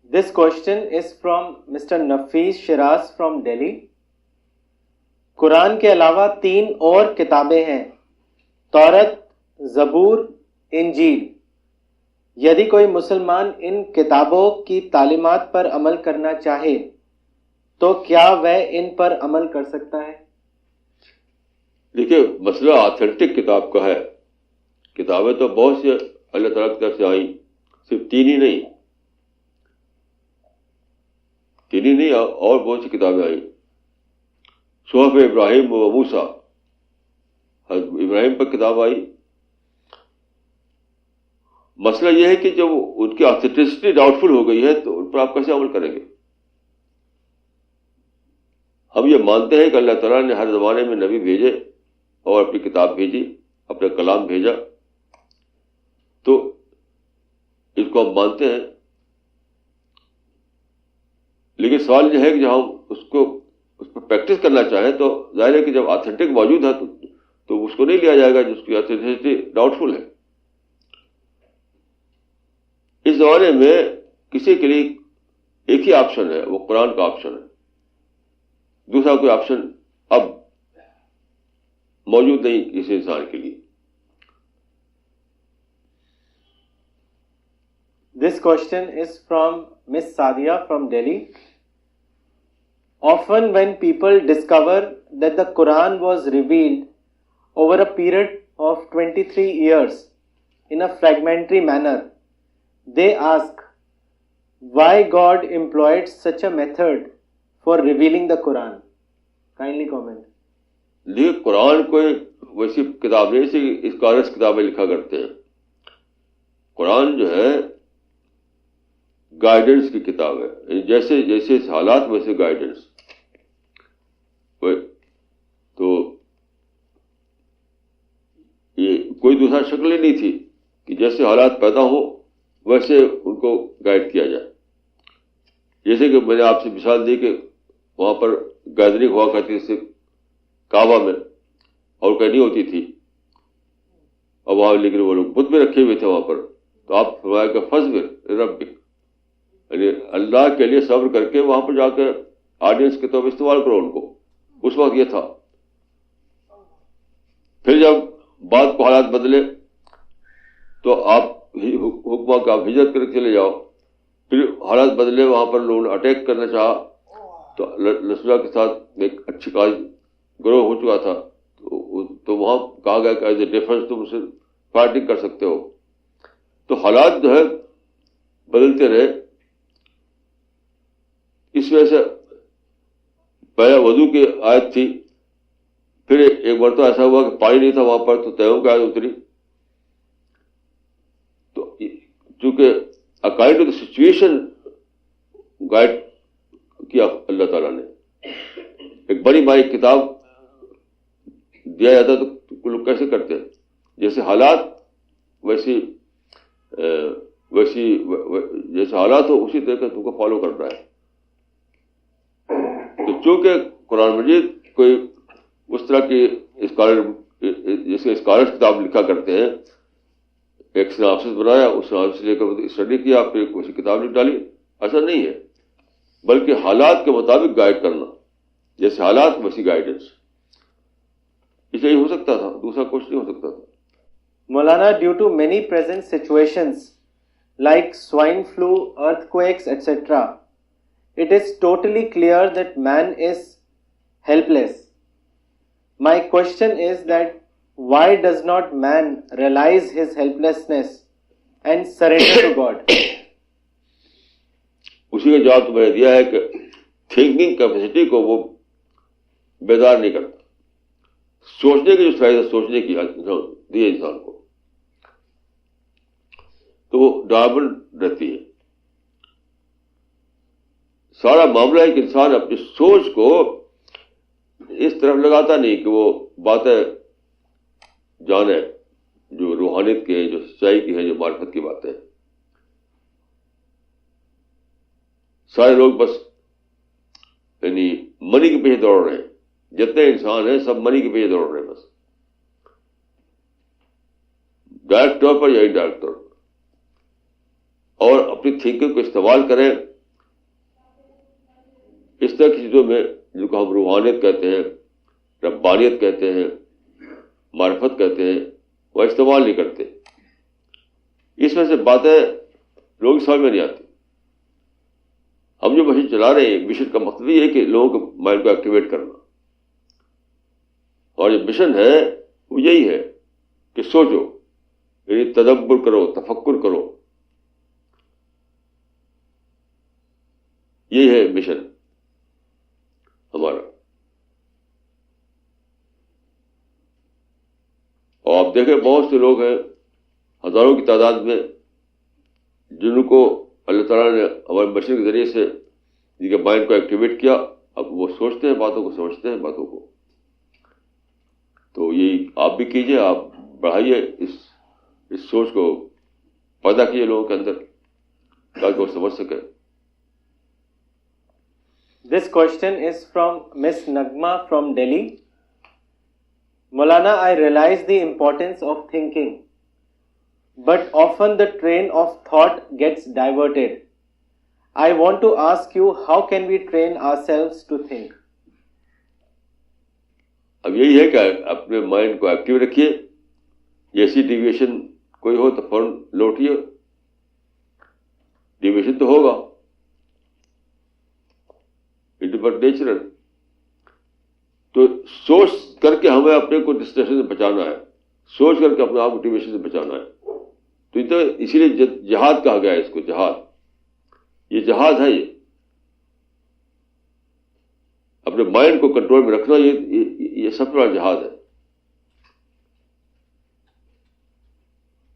This question is from Mr. Nafees Shiraz from Delhi. قرآن کے علاوہ 3 اور کتابیں ہیں، تورات، زبور، انجیل. یدی کوئی مسلمان ان کتابوں کی تعلیمات پر عمل کرنا چاہے تو کیا وہ ان پر عمل کر سکتا ہے؟ دیکھیے، مسئلہ آتھینٹک کتاب کا ہے. کتابیں تو بہت سی اللہ تعالیٰ کی طرف سے آئیں، صرف 3 ہی نہیں، اور بہت سی کتابیں آئیں. صحف ابراہیم و موسیٰ، حضرت ابراہیم پر کتاب آئی. مسئلہ یہ ہے کہ جب ان کی آتھینٹسٹی ڈاؤٹ فل ہو گئی ہے تو ان پر آپ کیسے عمل کریں گے؟ ہم یہ مانتے ہیں کہ اللہ تعالیٰ نے ہر زمانے میں نبی بھیجے اور اپنی کتاب بھیجی، اپنا کلام بھیجا، تو اس کو ہم مانتے ہیں. لیکن سوال یہ ہے کہ جب ہم اس پر پریکٹس کرنا چاہیں تو ظاہر ہے کہ جب آتھینٹک موجود ہے تو اس کو نہیں لیا جائے گا جس کی آتھینٹسٹی ڈاؤٹ فل ہے. اس زمانے میں کسی کے لیے ایک ہی آپشن ہے، وہ قرآن کا آپشن ہے. دوسرا کوئی آپشن اب موجود نہیں کسی انسان کے لیے. This question is from Miss Sadia from Delhi. Often when people discover that the Quran was revealed over a period of 23 years in a fragmentary manner, they ask why God employed such a method for revealing the Quran. Kindly comment. لیکن قرآن کوئی ویسی کتاب نہیں جیسے scholars کتابیں لکھا کرتے ہیں. قرآن جو ہے گائیڈنس کی کتاب ہے، جیسے جیسے حالات ویسے گائیڈنس. تو یہ کوئی دوسرا شکل ہی نہیں تھی کہ جیسے حالات پیدا ہو ویسے ان کو گائیڈ کیا جائے. جیسے کہ میں نے آپ سے مثال دی کہ وہاں پر گیدرنگ ہوا کرتی تھی کعبہ میں، اور کہیں نہیں ہوتی تھی، اور وہاں لیکن وہ لوگ بت بھی رکھے ہوئے تھے وہاں پر. تو آپ فرمایا کہ فصبر ربک، یعنی اللہ کے لیے صبر کر کے وہاں پر جا کر آڈینس کے طور پر استعمال کرو ان کو. اس وقت یہ تھا. پھر جب بعد کو حالات بدلے تو آپ حکمہ کا آپ ہجرت کر کے چلے جاؤ. پھر حالات بدلے، وہاں پر لوگوں نے اٹیک کرنا چاہا تو رسول کے ساتھ ایک اچھی کاج گروہ ہو چکا تھا، تو وہاں کہا گیا کہ ایز اے ڈیفینس تم اسے فائٹنگ کر سکتے ہو. تو حالات جو ہے بدلتے رہے. اس وجہ سے پہلے وضو کی آیت تھی، پھر ایک مرتبہ ایسا ہوا کہ پانی نہیں تھا وہاں پر تو تیمم کی آیت اتری. تو چونکہ according to the situation guide کیا اللہ تعالیٰ نے. ایک بڑی بڑی کتاب دیا جاتا تو لوگ کیسے کرتے ہیں؟ جیسے حالات جیسے حالات ہو اسی طرح تم کو فالو کرنا ہے. تو چونکہ قرآن مجید کوئی اس طرح کی جیسے اسکالرس کتاب لکھا کرتے ہیں، ایک سناپسس بنایا، اس سناپسس لے کر اسٹڈی کیا، پھر کوئی کتاب لکھ ڈالی، ایسا نہیں ہے. بلکہ حالات کے مطابق گائیڈ کرنا، جیسے حالات ویسی گائیڈنس. اس لیے ہو سکتا تھا، دوسرا کچھ نہیں ہو سکتا تھا. مولانا, due to many present situations like swine flu, earthquakes, etc., it is totally clear that man is helpless. My question is that why does not man realize his helplessness and surrender to God? اسی کا جواب تو میں نے دیا ہے کہ thinking capacity کو وہ بیدار نہیں کرتا. سوچنے کی جو صلاحیت سوچنے کی دی ہے انسان کو، تو وہ ڈاربل رہتی ہے. سارا معاملہ ہے کہ انسان اپنی سوچ کو اس طرف لگاتا نہیں کہ وہ باتیں جانے جو روحانیت کی ہیں، جو سچائی کی ہیں، جو معرفت کی باتیں. سارے لوگ بس یعنی منی کے پیچھے دوڑ رہے ہیں. جتنے انسان ہیں سب منی کے پیچھے دوڑ رہے ہیں، بس ڈائریکٹ طور پر یا انڈائریکٹ طور پر. اور اپنی تھنکنگ کو استعمال کریں اس طرح کی چیزوں میں جن کو ہم روحانیت کہتے ہیں, ربانیت کہتے ہیں, معرفت کہتے ہیں, وہ استعمال نہیں کرتے. اس میں سے باتیں لوگ سمجھ میں نہیں آتی. ہم جو مشین چلا رہے ہیں, مشن کا مقصد یہ ہے کہ لوگوں کے مائنڈ کو ایکٹیویٹ کرنا, اور جو مشن ہے وہ یہی ہے کہ سوچو, یعنی تدبر کرو, تفکر کرو. یہی ہے مشن ہمارا. اور آپ دیکھیں بہت سے لوگ ہیں, ہزاروں کی تعداد میں, جن کو اللہ تعالیٰ نے ہمارے مشن کے ذریعے سے جن کے مائنڈ کو ایکٹیویٹ کیا. اب وہ سوچتے ہیں باتوں کو, سمجھتے ہیں باتوں کو. تو یہی آپ بھی کیجئے, آپ بڑھائیے اس سوچ کو, پیدا کیجیے لوگوں کے اندر تاکہ وہ سمجھ سکیں. This question is from Miss Nagma from Delhi. Maulana, I realize the importance of thinking, but often the train of thought gets diverted. I want to ask you, how can we train ourselves to think? اب یہی ہے کہ اپنے mind کو active رکھیے. جیسی deviation کوئی ہو تو فوراً لوٹیے. ڈیویشن تو ہوگا, اٹ بٹ نیچرل. تو سوچ کر کے ہمیں اپنے کو ڈسٹریکشن سے بچانا ہے, سوچ کر کے اپنے آپ کو ڈیویشن سے بچانا ہے. تو اسی لیے جہاد کہا گیا ہے اس کو, جہاد. یہ جہاد ہے, یہ اپنے مائنڈ کو کنٹرول میں رکھنا, یہ سب سے بڑا جہاد ہے.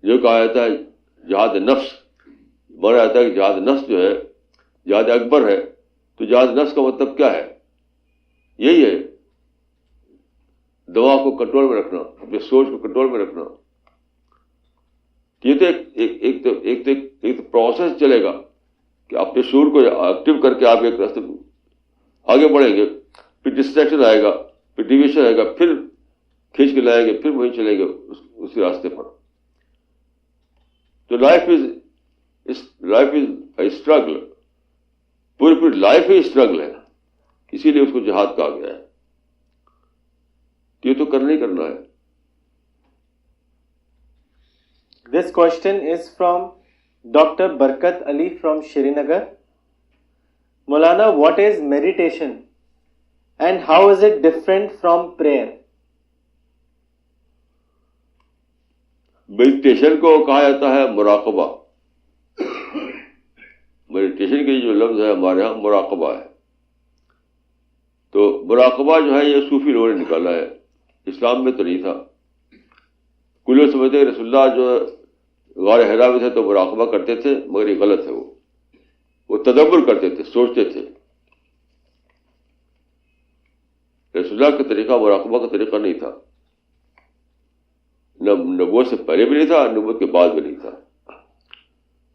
جو کہا جاتا ہے جہاد نفس, مانا جاتا ہے کہ جہاد نفس جو ہے جہاد اکبر ہے. تو جہاد نفس کا مطلب کیا ہے؟ یہی ہے دماغ کو کنٹرول میں رکھنا, اپنے سوچ کو کنٹرول میں رکھنا. یہ تو ایک پروسیس چلے گا کہ اپنے شعور کو ایکٹیو کر کے آپ ایک راستے آگے بڑھیں گے. پھر ڈسٹریکشن آئے گا, پھر ڈیویشن آئے گا, پھر کھینچ کے لائیں گے, پھر وہیں چلیں گے اسی راستے پر. تو لائف از اے اسٹرگل. پوری لائف ہی اسٹرگل ہے, اسی لیے اس کو جہاد کہا گیا ہے. یہ تو کرنا ہی کرنا ہے. This question is from Dr. Barkat Ali from Srinagar. Maulana, what is meditation and how is it different from prayer? Meditation کو کہا جاتا ہے مراقبہ. میڈیٹیشن کے جو لفظ ہے ہمارے یہاں مراقبہ ہے. تو مراقبہ جو ہے یہ صوفی لوگوں نے نکالا ہے, اسلام میں تو نہیں تھا. کچھ لوگ سمجھتے ہیں رسول اللہ جو غار حرا میں تھے تو مراقبہ کرتے تھے, مگر یہ غلط ہے. وہ تدبر کرتے تھے, سوچتے تھے. رسول اللہ کا طریقہ مراقبہ کا طریقہ نہیں تھا, نبوت سے پہلے بھی نہیں تھا, نبوت کے بعد بھی نہیں تھا.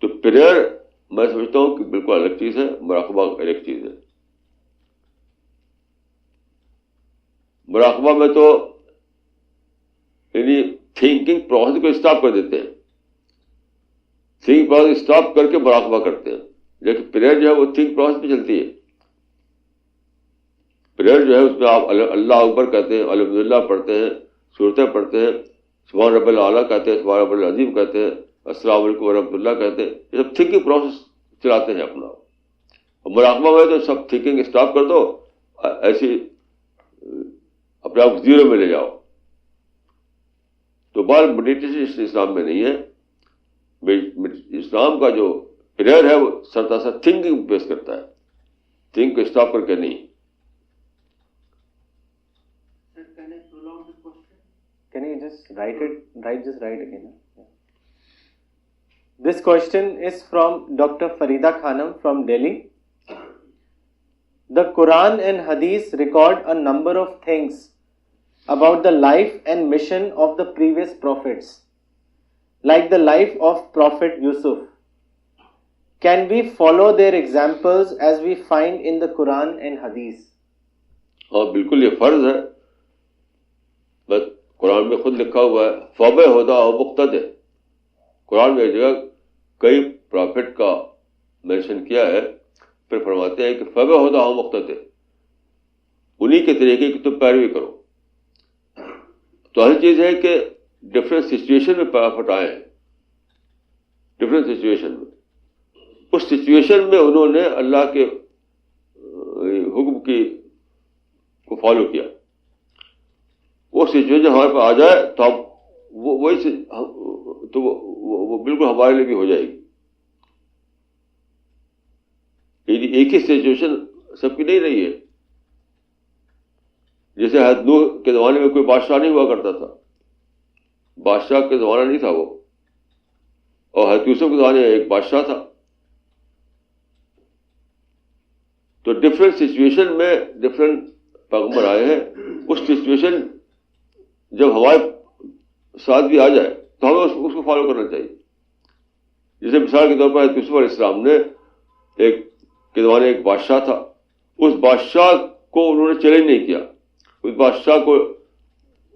تو پریئر میں سمجھتا ہوں کہ بالکل الگ چیز ہے, مراقبہ الگ چیز ہے. مراقبہ میں تو یعنی تھنکنگ پروسیس کو اسٹاپ کر دیتے ہیں, تھنکنگ پروسیس اسٹاپ کر کے مراقبہ کرتے ہیں. لیکن پریئر جو ہے وہ تھنک پروسیس پہ چلتی ہے. پریئر جو ہے اس میں آپ اللہ اکبر کہتے ہیں, الحمدللہ پڑھتے ہیں, سورتیں پڑھتے ہیں, سبحان رب الاعلیٰ کہتے ہیں, سبحان رب العظیم کہتے ہیں, السلام علیکم ورحمۃ اللہ کہتے ہیں. یہ سب تھنکنگ پروسیس چلاتے ہیں اپنا. اور مراقبہ میں تو سب تھنکنگ اسٹاپ کر دو, ایسی اپنے آپ زیرو میں لے جاؤ. تو بال میڈیٹیشن اسلام میں نہیں ہے. اسلام کا جو پریئر ہے وہ سرتاسر تھنکنگ بیس کرتا ہے, تھنک کو اسٹاپ کر کے نہیں. Can you just write again? This question is from Dr. Farida Khanam from Delhi. The Quran and Hadith record a number of things about the life and mission of the previous prophets, like the life of Prophet Yusuf. Can we follow their examples as we find in the Quran and Hadith? ہاں بالکل, یہ فرض ہے. بس قرآن میں خود لکھا ہوا ہے فَبِ هُدَىٰ مُقْتَدِرٌ. قرآن میں ایک جگہ کئی پرافٹ کا مینشن کیا ہے پھر فرماتے ہیں کہ فَبِمَا هُدَاهُمْ مُقْتَدِرْ، انہی کے طریقے کی تم پیروی کرو. تو ہر چیز ہے کہ ڈفرینٹ سچویشن میں پیغمبر آئے ہیں، ڈفرینٹ سچویشن میں. اس سچویشن میں انہوں نے اللہ کے حکم کی کو فالو کیا. وہ سچویشن ہمارے پاس آ جائے تو ہم وہی تو وہ بالکل ہمارے لیے بھی ہو جائے گی. ایک ہی سچویشن سب کی نہیں رہی ہے. جیسے حضرت نوح کے زمانے میں کوئی بادشاہ نہیں ہوا کرتا تھا، بادشاہ کے زمانہ نہیں تھا وہ، اور حضرت یوسف کے زمانے میں ایک بادشاہ تھا. تو ڈفرینٹ سچویشن میں ڈفرینٹ پیغمبر آئے ہیں. اس سچویشن جب ہمارے ساتھ بھی آ جائے تو ہمیں اس کو فالو کرنا چاہیے. جیسے مثال کے طور پر حضرت یوسف علیہ السلام نے ایک کے زمانے ایک بادشاہ تھا، اس بادشاہ کو انہوں نے چیلنج نہیں کیا، اس بادشاہ کو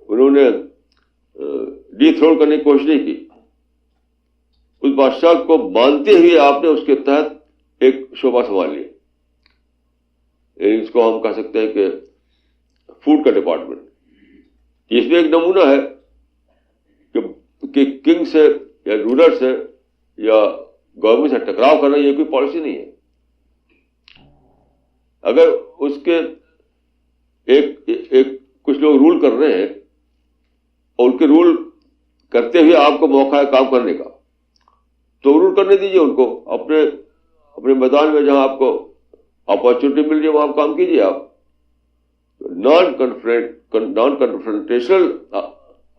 انہوں نے ڈی تھرون کرنے کی کوشش نہیں کی. اس بادشاہ کو مانتے ہوئے آپ نے اس کے تحت ایک شعبہ سنبھال لیا. اس کو ہم کہہ سکتے ہیں کہ فوڈ کا ڈپارٹمنٹ. اس میں ایک نمونہ ہے کہ کنگ سے یا رولر سے یا گورنمنٹ سے ٹکراؤ کرنا یہ کوئی پالیسی نہیں ہے. اگر اس کے ایک کچھ لوگ رول کر رہے ہیں اور ان کے رول کرتے ہوئے آپ کو موقع ہے کام کرنے کا تو رول کرنے دیجیے ان کو. اپنے میدان میں جہاں آپ کو اپارچونیٹی مل رہی ہے وہاں آپ کام کیجیے. آپ نان کنفرنٹیشنل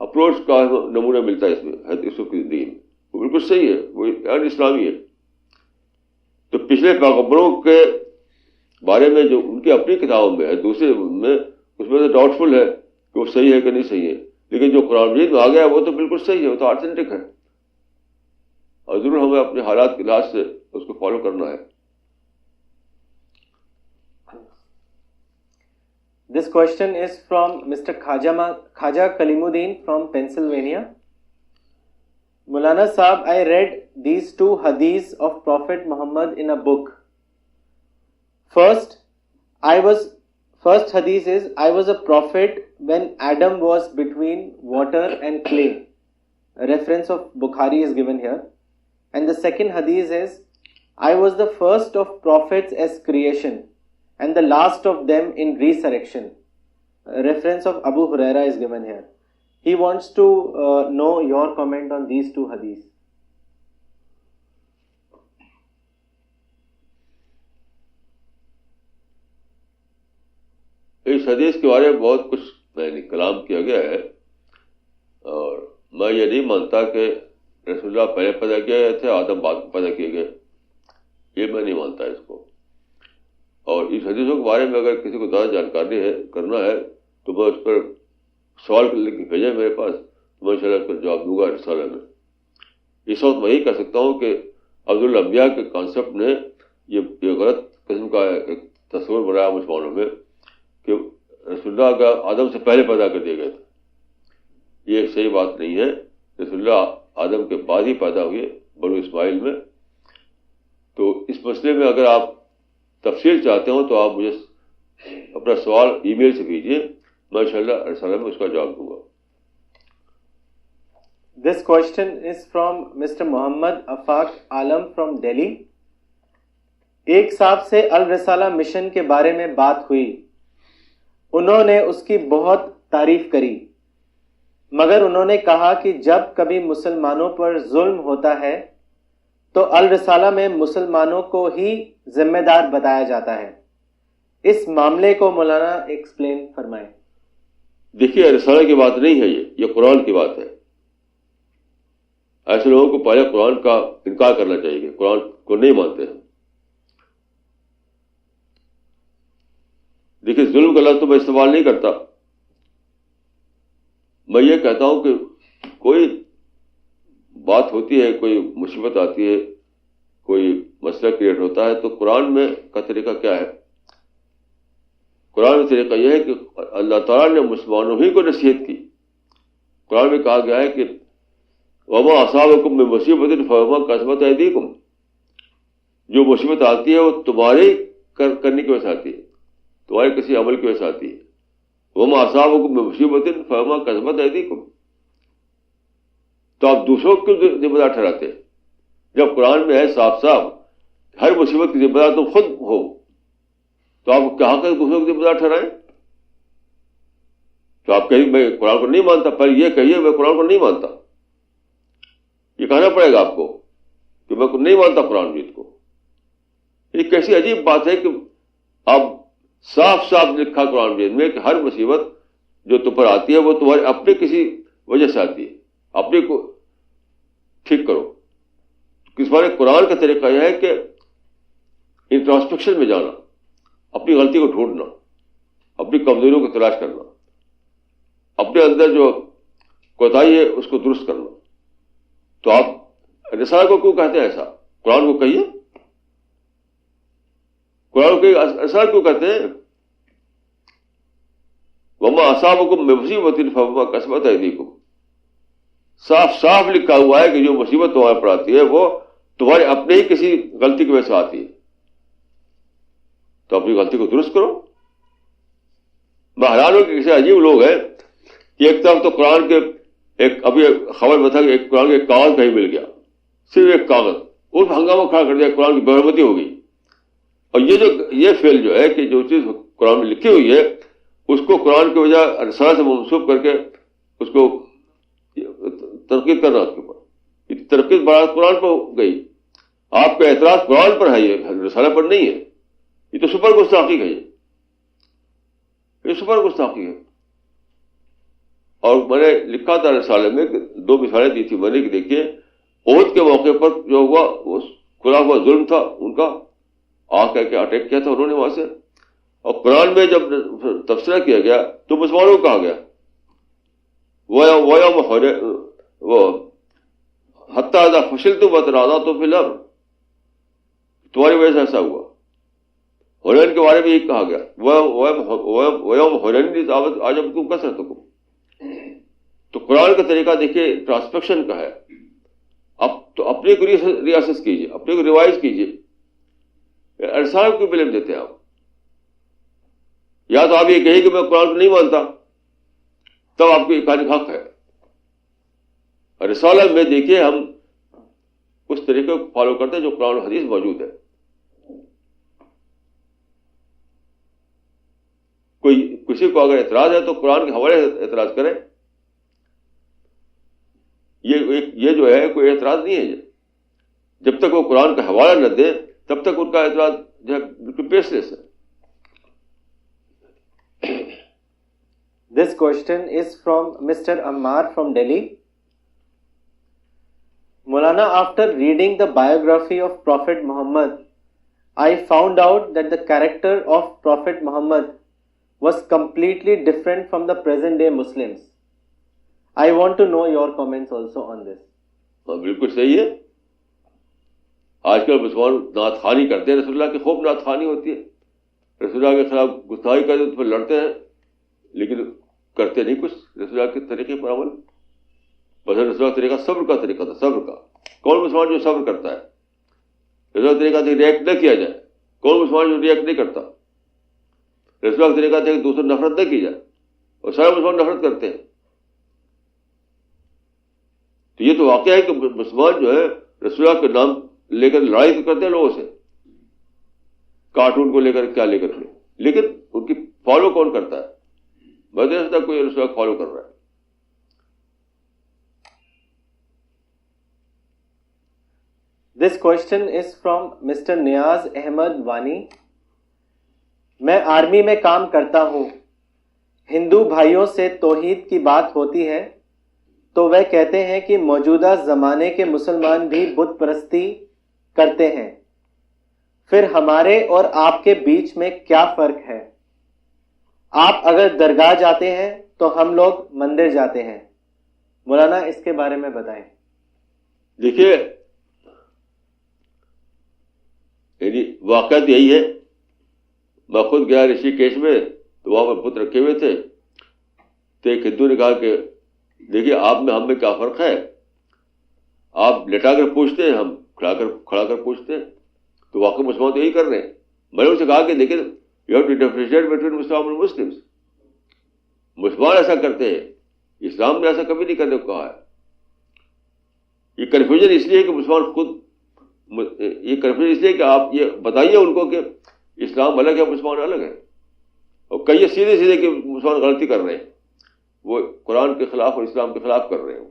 اپروچ کا نمونہ ملتا ہے اس میں یوسف کی زندگی میں. وہ بالکل صحیح ہے، وہ غیر اسلامی ہے. تو پچھلے پیغمبروں کے بارے میں جو ان کی اپنی کتابوں میں ہے، دوسرے میں اس میں تو ڈاؤٹ فل ہے کہ وہ صحیح ہے کہ نہیں صحیح ہے. لیکن جو قرآن مجید میں آ گیا وہ تو بالکل صحیح ہے، وہ تو آتھینٹک ہے. اور ضرور ہمیں اپنے حالات کے لحاظ سے اس کو فالو کرنا ہے. This question is from Mr. Khaja Kalimuddin from Pennsylvania. Maulana Saab, I read these two hadiths of Prophet Muhammad in a book. First hadith is, I was a prophet when Adam was between water and clay. A reference of Bukhari is given here. And the second hadith is, I was the first of prophets as creation and the last of them in resurrection. A reference of Abu Huraira is given here. He wants to know your comment on these two hadiths. اس حدیث کے بارے میں بہت کچھ میں نے کلام کیا گیا ہے، اور میں یہ نہیں مانتا کہ رسول اللہ پہلے پیدا کیے گئے تھے، آدم بعد میں پیدا کیے گئے. یہ میں نہیں مانتا اس کو. اور اس حدیثوں کے بارے میں اگر کسی کو زیادہ جانکاری کرنا ہے تو میں اس پر سوال لکھ کے بھیجیں میرے پاس، تو میں انشاءاللہ اس پر جواب دوں گا رسالہ میں. اس وقت میں یہی کہہ سکتا ہوں کہ عبدالانبیاء کے کانسیپٹ نے یہ غلط قسم کا ایک تصور بنایا مسلمانوں میں کہ رسول اللہ کا آدم سے پہلے پیدا کر دیے گئے تھے. یہ ایک صحیح بات نہیں ہے. رسول اللہ آدم کے بعد ہی پیدا ہوئے بنو اسماعیل میں. تو اس مسئلے میں اگر آپ تفصیل چاہتے ہو تو آپ مجھے اپنا سوال ای میل سے بھیجیے، میں انشاءاللہ رسالہ میں اس کا جواب دوں گا. This question is from Mr. Muhammad Afaq Alam from Delhi. ایک صاحب سے الرسالہ مشن کے بارے میں بات ہوئی. انہوں نے اس کی بہت تعریف کری، مگر انہوں نے کہا کہ جب کبھی مسلمانوں پر ظلم ہوتا ہے تو الرسالہ میں مسلمانوں کو ہی ذمہ دار بتایا جاتا ہے. اس معاملے کو مولانا ایکسپلین فرمائیں. دیکھیے رسالہ کی بات نہیں ہے، یہ قرآن کی بات ہے. ایسے لوگوں کو پہلے قرآن کا انکار کرنا چاہیے کہ قرآن کو نہیں مانتے ہیں. دیکھیے ظلم کا لفظ تو میں استعمال نہیں کرتا. میں یہ کہتا ہوں کہ کوئی بات ہوتی ہے، کوئی مصیبت آتی ہے، کوئی مسئلہ کریٹ ہوتا ہے تو قرآن میں کا طریقہ کیا ہے؟ قرآن میں طریقہ یہ ہے کہ اللہ تعالیٰ نے مسلمانوں ہی کو نصیحت کی. قرآن میں کہا گیا ہے کہ وما اصابکم من مصیبۃ فبما کسبت ایدیکم. جو مصیبت آتی ہے وہ تمہارے کرنے کی وجہ سے آتی ہے، تمہارے کسی عمل کی وجہ سے آتی ہے. وما اصابکم من مصیبت فبما کسبت ایدیکم. تو آپ دوسروں کو ذمہ دار ٹھہراتے ہیں، جب قرآن میں ہے صاف صاف ہر مصیبت کی ذمہ دار تم خود ہو، تو آپ کہاں کر دوسروں کو ذمہ دار ٹھہرائیں؟ تو آپ کہیں میں قرآن کو نہیں مانتا، پر یہ کہیے میں قرآن کو نہیں مانتا، یہ کہنا پڑے گا آپ کو کہ میں نہیں مانتا قرآن مجید کو. یہ کیسی عجیب بات ہے کہ آپ صاف صاف لکھا قرآن مجید میں کہ ہر مصیبت جو تم پر آتی ہے وہ تمہارے اپنے کسی وجہ سے آتی ہے، اپنے کو ٹھیک کرو. کس بارے قرآن کا طریقہ یہ ہے کہ انٹراسپیکشن میں جانا، اپنی غلطی کو ڈھونڈنا، اپنی کمزوریوں کو تلاش کرنا، اپنے اندر جو کوتاہی ہے اس کو درست کرنا. تو آپ رسالہ کو کیوں کہتے ہیں ایسا؟ قرآن کو کہیے، قرآن کو رسالہ کیوں کہتے ہیں؟ وما اصابکم من مصیبت فبما کسبت ایدیکم. صاف صاف لکھا ہوا ہے کہ جو مصیبت تمہارے پر آتی ہے وہ تمہارے اپنے ہی کسی غلطی کی وجہ سے آتی ہے، تو اپنی غلطی کو درست کرو. میں حیران ہوں کہ کسی عجیب لوگ ہیں کہ ایک طرف تو قرآن کے ایک ابھی خبر میں تھا کہ ایک قرآن کے ایک کاغذ کہیں مل گیا، صرف ایک کاغذ، اس ہنگامہ کھڑا کر دیا، قرآن کی بے حرمتی ہو گئی. اور یہ فعل جو ہے کہ جو چیز قرآن میں لکھی ہوئی ہے اس کو قرآن کی وجہ رسالہ سے منسوب کر کے اس کو تنقید کرنا، اس کے اوپر تنقید بڑا قرآن پر گئی. آپ کا اعتراض قرآن پر ہے، یہ رسالہ پر نہیں ہے. یہ تو سپر گستاخی ہے، یہ سپر گستاخی ہے. اور میں نے لکھا تھا رسالے میں کہ 2 مثالیں دی تھی میں نے کہ دیکھیے عہد کے موقع پر جو ہوا وہ کھلا ہوا ظلم تھا، ان کا آ کر کے اٹیک کیا تھا انہوں نے وہاں سے. اور قرآن میں جب تبصرہ کیا گیا تو مسلمانوں کو کہا گیا وہ حتیٰ اذا فشلتم وتنازعتم فی الامر، تمہاری وجہ سے ایسا ہوا. حنین کے بارے میں یہ کہا گیا وَيَوْمَ حُنَيْنٍ إِذْ أَعْجَبَتْكُمْ كَثْرَتُكُمْ. تو قرآن کا طریقہ دیکھیے ٹرانسپیکشن کا ہے. اب تو اپنے کو ریاسس کیجیے، اپنے کو ریوائز کیجیے. رسالہ کو بلیم دیتے ہیں آپ؟ یا تو آپ یہ کہیں کہ میں قرآن کو نہیں مانتا، تب آپ کو یہ کہنے کا حق ہے. رسالہ میں دیکھیے ہم اس طریقے کو فالو کرتے ہیں جو قرآن و حدیث موجود ہے. کوئی کسی کو اگر اعتراض ہے تو قرآن کے حوالے سے اعتراض کریں. یہ جو ہے کوئی اعتراض نہیں ہے. جب تک وہ قرآن کا حوالہ نہ دے تب تک ان کا اعتراض جو ہے بالکل بیس لیس ہے. This question is from Mr. Ammar from Delhi. Maulana, after reading the biography of Prophet Muhammad, I found out that the character of Prophet Muhammad was completely different from the present day Muslims. I want to know your comments also on this. بالکل صحیح ہے. آج کل مسلمان نعت خوانی کرتے ہیں، رسول اللہ کی خوب نعت خوانی ہوتی ہے، رسول اللہ کے خلاف گستاخی کرتے ہیں، تو پھر لڑتے ہیں لیکن کرتے نہیں کچھ رسول اللہ کے طریقے پر عمل. بس رسول اللہ کا طریقہ صبر کا طریقہ تھا. صبر کا کون مسلمان جو صبر کرتا ہے؟ رسول اللہ کا طریقہ تھا ریئیکٹ نہ کیا جائے. کون مسلمان جو ریئیکٹ نہیں کرتا؟ رسول اللہ کا طریقہ تھا کہ دوسرے نفرت نہ کی جائے، اور سارے مسلمان نفرت کرتے ہیں. تو یہ تو واقعہ ہے کہ مسلمان جو ہے رسول اللہ کے نام لے کر لڑائی کرتے ہیں لوگوں سے، کارٹون کو لے کر کیا لے کر کے، لیکن ان کی فالو کون کرتا ہے؟ میں نہیں سمجھتا کوئی رسول اللہ فالو کر رہا ہے. This question is from Mr. Niaz Ahmed Wani. میں آرمی میں کام کرتا ہوں. ہندو بھائیوں سے توحید کی بات ہوتی ہے تو وہ کہتے ہیں کہ موجودہ زمانے کے مسلمان بھی بت پرستی کرتے ہیں. پھر ہمارے اور آپ کے بیچ میں کیا فرق ہے؟ آپ اگر درگاہ جاتے ہیں تو ہم لوگ مندر جاتے ہیں. مولانا اس کے بارے میں بتائیں. دیکھیے یعنی واقعات یہی ہے. میں خود گیا رشی کیش میں تو وہاں پر بت رکھے ہوئے تھے. تو ایک ہندو نے کہا کہ دیکھیے آپ میں ہم میں کیا فرق ہے؟ آپ لٹا کر پوچھتے ہیں، ہم کھڑا کر پوچھتے ہیں. تو واقعی مسلمان تو یہی کر رہے ہیں. میں نے ان سے کہا کہ لیکن you have to differentiate between اسلام اور مسلمس. مسلمان ایسا کرتے ہیں, اسلام نے ایسا کبھی نہیں کرنے کو کہا ہے. یہ کنفیوژن اس لیے کہ مسلمان خود, یہ کنفیوژن اس لیے کہ آپ یہ بتائیے ان کو کہ اسلام الگ ہے, مسلمان الگ ہے. اور کئی سیدھے سیدھے کہ مسلمان غلطی کر رہے ہیں, وہ قرآن کے خلاف اور اسلام کے خلاف کر رہے ہیں.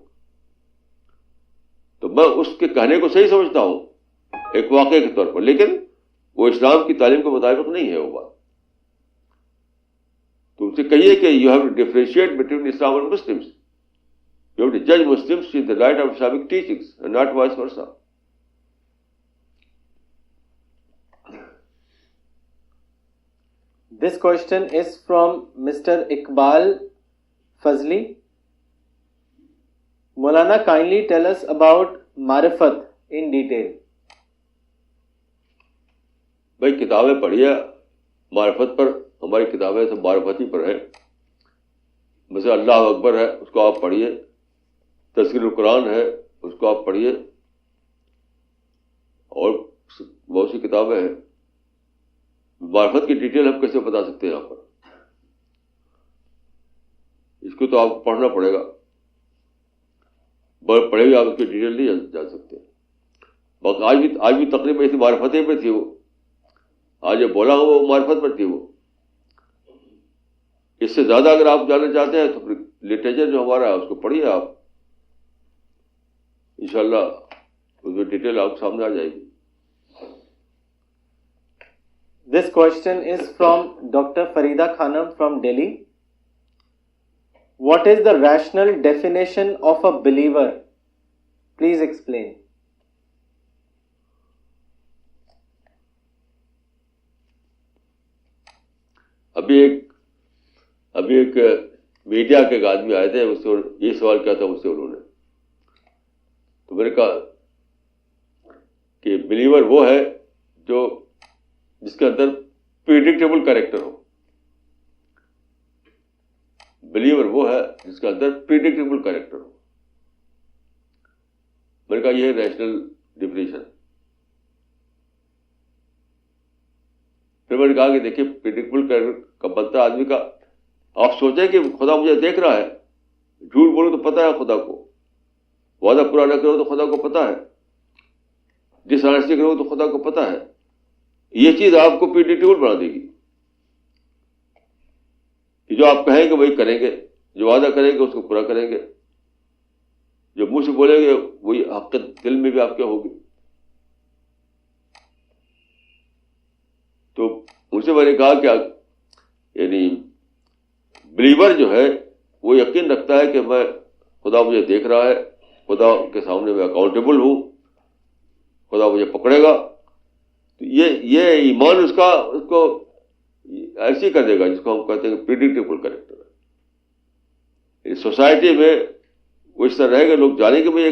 تو میں اس کے کہنے کو صحیح سمجھتا ہوں ایک واقعے کے طور پر, لیکن وہ اسلام کی تعلیم کے مطابق نہیں ہے وہ بات. تو ان سے کہیے کہ you have to differentiate between اسلام اور مسلمس. یو ہیو ٹو جج Muslims in the light of Islamic teachings and not vice versa. This question is from Mr. Iqbal Fazli. Maulana, kindly tell us about Marifat in detail. بھائی کتابیں پڑھیے معرفت پر. ہماری کتابیں سب معرفتی پر ہیں. مثلا اللہ اکبر ہے, اس کو آپ پڑھیے. تذکیر القرآن ہے, اس کو آپ پڑھیے. اور بہت سی کتابیں ہیں. معرفت کی ڈیٹیل ہم کیسے بتا سکتے ہیں یہاں پر؟ اس کو تو آپ کو پڑھنا پڑے گا. پڑھے گا آپ اس کی ڈیٹیل نہیں جان سکتے. باقی آج بھی تقریباً ایسی معرفتیں پہ تھی وہ. آج یہ بولا ہوا وہ معرفت پر تھی وہ. اس سے زیادہ اگر آپ جاننا چاہتے ہیں تو پھر لٹریچر جو ہمارا ہے اس کو پڑھیے آپ. انشاءاللہ اس میں ڈیٹیل آپ کے سامنے آ جائے گی. This question is from Dr. Farida Khanam from Delhi. What is the rational definition of a believer? Please explain. ابھی ایک میڈیا کے ایک آدمی آئے تھے, اس سے یہ سوال کیا تھا مجھ سے انہوں نے. تو میں نے کہا کہ بلیور وہ ہے جو جس کے اندر پریڈکٹیبل کریکٹر ہو. بلیور وہ ہے جس کے اندر پریڈکٹیبل کریکٹر ہو. میں نے کہا یہ ریشنل ڈیفینیشن. پھر میں نے کہا کہ دیکھیے پریڈکٹیبل کریکٹر کب بنتا ہے آدمی کا. آپ سوچیں کہ خدا مجھے دیکھ رہا ہے, جھوٹ بولو تو پتہ ہے خدا کو, وعدہ پورا نہ کرو تو خدا کو پتہ ہے, ڈس آنیسٹی کرو تو خدا کو پتہ ہے. یہ چیز آپ کو پریڈکٹیبل بنا دے گی کہ جو آپ کہیں گے وہی کریں گے, جو وعدہ کریں گے اس کو پورا کریں گے, جو منہ سے بولیں گے وہی حقیقت دل میں بھی آپ کے ہوگی. تو ان سے میں نے کہا کہ یعنی بلیور جو ہے وہ یقین رکھتا ہے کہ میں خدا مجھے دیکھ رہا ہے, خدا کے سامنے میں اکاؤنٹیبل ہوں, خدا مجھے پکڑے گا. تو یہ ایمان اس کو ایسی کر دے گا جس کو ہم کہتے ہیں پریڈکٹیبل کریکٹر ہے. سوسائٹی میں وہ اس طرح رہے گا, لوگ جانیں گے بھائی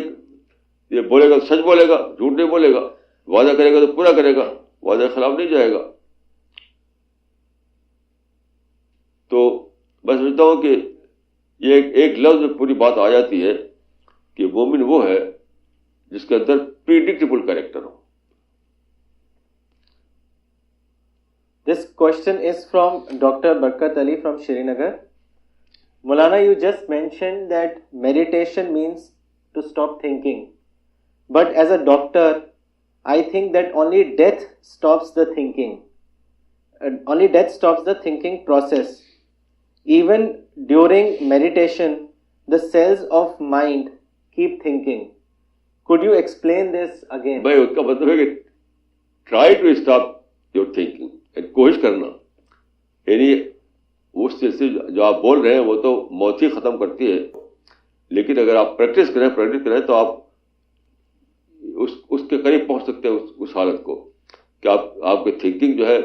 یہ بولے گا سچ بولے گا, جھوٹ نہیں بولے گا, وعدہ کرے گا تو پورا کرے گا, وعدے کے خلاف نہیں جائے گا. تو میں سمجھتا ہوں کہ یہ ایک لفظ میں پوری بات آ جاتی ہے کہ مومن وہ ہے جس کے اندر پریڈکٹیبل کریکٹر ہو. This question is from Dr. Barkat Ali from Srinagar. Maulana, you just mentioned that meditation means to stop thinking. But as a doctor, I think that only death stops the thinking. Only death stops the thinking process. Even during meditation, the cells of mind keep thinking. Could you explain this again? بھائی اس کا مطلب ہے کہ try to stop your thinking. کوشش کرنا, یعنی اس سے جو آپ بول رہے ہیں وہ تو موت ہی ختم کرتی ہے. لیکن اگر آپ پریکٹس کریں تو آپ اس کے قریب پہنچ سکتے ہیں اس حالت کو کہ آپ کی تھنکنگ جو ہے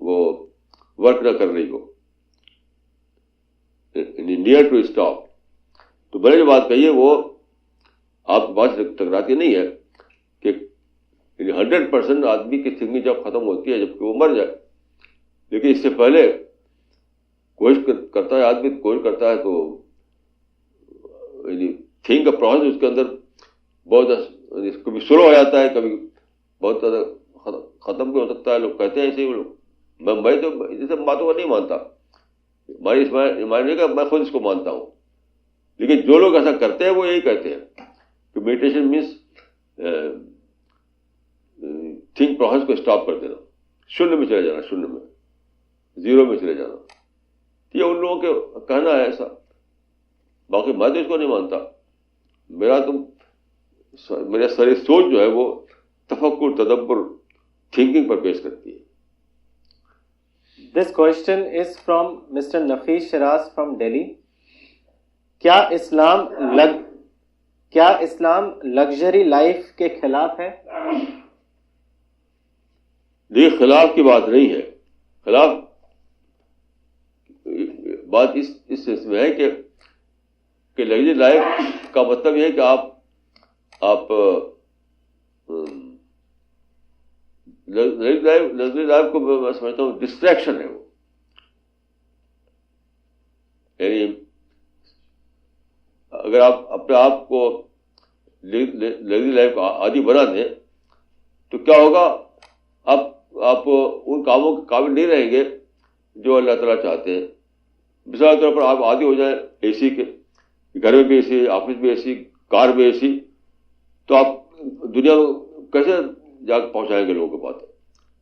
وہ ورک نہ کر رہی ہو, نیئر ٹو اسٹاپ. تو میں نے جو بات کہی ہے وہ آپ کی بات سے ٹکراتی نہیں ہے کہ 100% آدمی کی تھنکنگ جب ختم ہوتی ہے جبکہ وہ مر جائے. لیکن اس سے پہلے کوشش کرتا ہے آدمی, کوشش کرتا ہے تو تھنک کا پروسیس اس کے اندر بہت کبھی سلو ہو جاتا ہے, کبھی بہت زیادہ ختم بھی ہو سکتا ہے. لوگ کہتے ہیں ایسے ہی لوگ. میں تو ان سب باتوں کو نہیں مانتا. ہماری نہیں کہ میں خود اس کو مانتا ہوں, لیکن جو لوگ ایسا کرتے ہیں وہ یہی کہتے ہیں کہ میڈیٹیشن مینس تھنک پروسیس کو اسٹاپ کر دینا, شونیہ میں چلے جانا, شونیہ میں, زیرو میں چلے جانا. یہ ان لوگوں کے کہنا ہے ایسا. باقی میں تو اس کو نہیں مانتا. میرا ساری سوچ جو ہے وہ تفکر, تدبر, تھنکنگ پر بیس کرتی ہے. This question is from Mr. Nafis Shiraz from Delhi. کیا اسلام لگژری لائف کے خلاف ہے؟ دیکھ, خلاف کی بات نہیں ہے. خلاف بات اس سلسلے میں ہے کہ لگژری لائف کا مطلب یہ ہے کہ آپ لگژری لائف کو میں سمجھتا ہوں ڈسٹریکشن ہے. وہ یعنی اگر آپ اپنے آپ کو لگژری لائف کا عادی بنا دیں تو کیا ہوگا, آپ ان کاموں کے قابل نہیں رہیں گے جو اللہ تعالیٰ چاہتے ہیں. مثال کے طور پر آپ عادی ہو جائیں اے سی کے, گھر میں بھی اے سی, آفس میں اے سی, کار میں اے سی, تو آپ دنیا میں کیسے جا کے پہنچائیں گے لوگوں کے پاس؟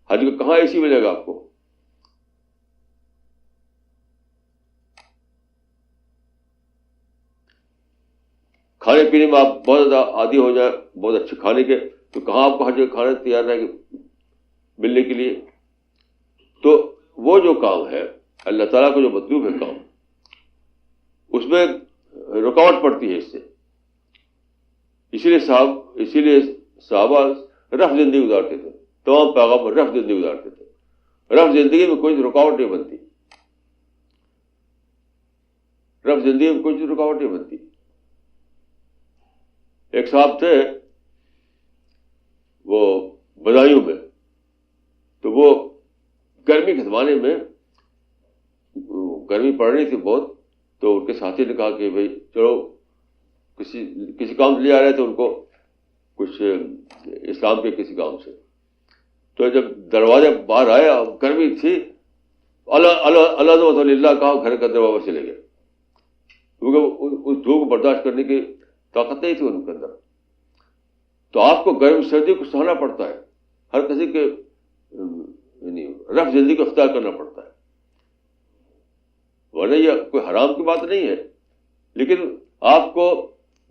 ہر جگہ کہاں اے سی ملے گا آپ کو؟ کھانے پینے میں آپ بہت زیادہ عادی ہو جائیں بہت اچھے کھانے کے, تو کہاں آپ کو ہر جگہ کھانا تیار رہے گا ملنے کے لیے؟ تو وہ جو کام ہے اللہ تعالیٰ کو جو مطلوب ہے کام, اس میں رکاوٹ پڑتی ہے اس سے. اسی لیے صحابہ رف زندگی گزارتے تھے. تمام پیغمبر رف زندگی گزارتے تھے. رف زندگی میں کوئی رکاوٹ نہیں بنتی. رف زندگی میں کوئی رکاوٹ نہیں بنتی. ایک صاحب تھے وہ بدایوں میں, تو وہ گرمی کے زمانے میں گرمی پڑ رہی تھی بہت, تو ان کے ساتھی نے کہا کہ بھائی چلو کسی کام سے لے آ رہے تھے ان کو, کچھ اسلام کے کسی کام سے. تو جب دروازے باہر آئے, گرمی تھی, اللہ کہا, گھر کا دروازہ چلے گئے, کیونکہ اس دھوپ کو برداشت کرنے کی طاقت نہیں تھی ان کے اندر. تو آپ کو گرم سردی کو سہنا پڑتا ہے, ہر کسی کے یعنی رف زندگی کو اختیار کرنا پڑتا ہے. ورنہ یہ کوئی حرام کی بات نہیں ہے, لیکن آپ کو